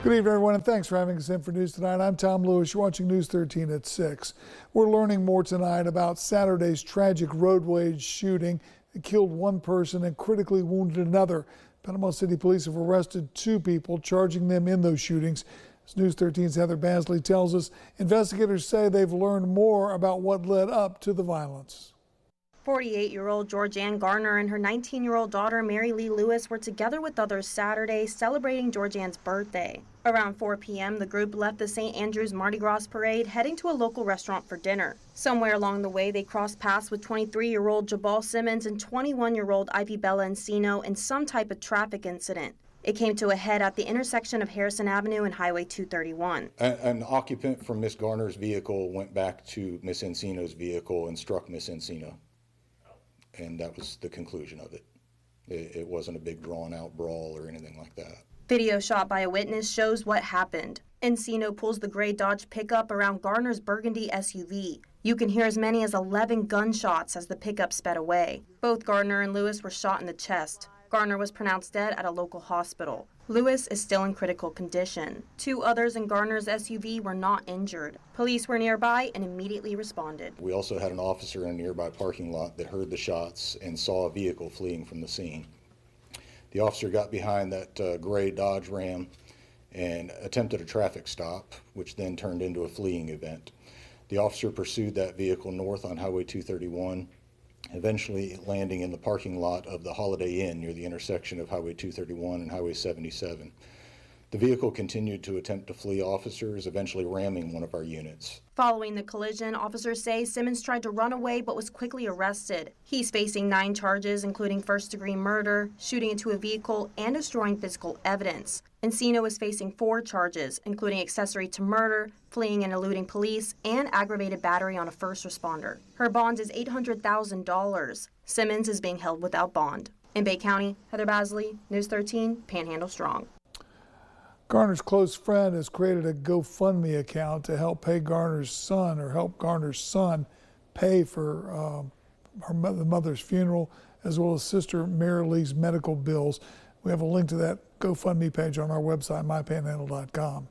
Good evening, everyone, and thanks for having us in for News Tonight. I'm Tom Lewis. You're watching News 13 at 6. We're learning more tonight about Saturday's tragic road rage shooting that killed one person and critically wounded another. Panama City police have arrested 2 people, charging them in those shootings. As News 13's Heather Basley tells us, investigators say they've learned more about what led up to the violence. 48-year-old Georgeann Garner and her 19-year-old daughter Marleigh Lewis were together with others Saturday celebrating Georgeann's birthday. Around 4 p.m., the group left the St. Andrew's Mardi Gras parade, heading to a local restaurant for dinner. Somewhere along the way, they crossed paths with 23-year-old Jabal Simmons and 21-year-old Ivy Bella Encino in some type of traffic incident. It came to a head at the intersection of Harrison Avenue and Highway 231. An occupant from Miss Garner's vehicle went back to Miss Encino's vehicle and struck Miss Encino. And that was the conclusion of it. It wasn't a big drawn-out brawl or anything like that. Video shot by a witness shows what happened. Encino pulls the gray Dodge pickup around Garner's burgundy SUV. You can hear as many as 11 gunshots as the pickup sped away. Both Garner and Lewis were shot in the chest. Garner was pronounced dead at a local hospital. Lewis is still in critical condition. 2 others in Garner's SUV were not injured. Police were nearby and immediately responded. We also had an officer in a nearby parking lot that heard the shots and saw a vehicle fleeing from the scene. The officer got behind that gray Dodge Ram and attempted a traffic stop, which then turned into a fleeing event. The officer pursued that vehicle north on Highway 231, eventually landing in the parking lot of the Holiday Inn near the intersection of Highway 231 and Highway 77. The vehicle continued to attempt to flee officers, eventually ramming one of our units. Following the collision, officers say Simmons tried to run away but was quickly arrested. He's facing 9 charges, including first-degree murder, shooting into a vehicle, and destroying physical evidence. Encino is facing 4 charges, including accessory to murder, fleeing and eluding police, and aggravated battery on a first responder. Her bond is $800,000. Simmons is being held without bond. In Bay County, Heather Basley, News 13, Panhandle Strong. Garner's close friend has created a GoFundMe account to help pay Garner's son pay for the mother's funeral, as well as sister Marleigh's medical bills. We have a link to that GoFundMe page on our website, mypanhandle.com.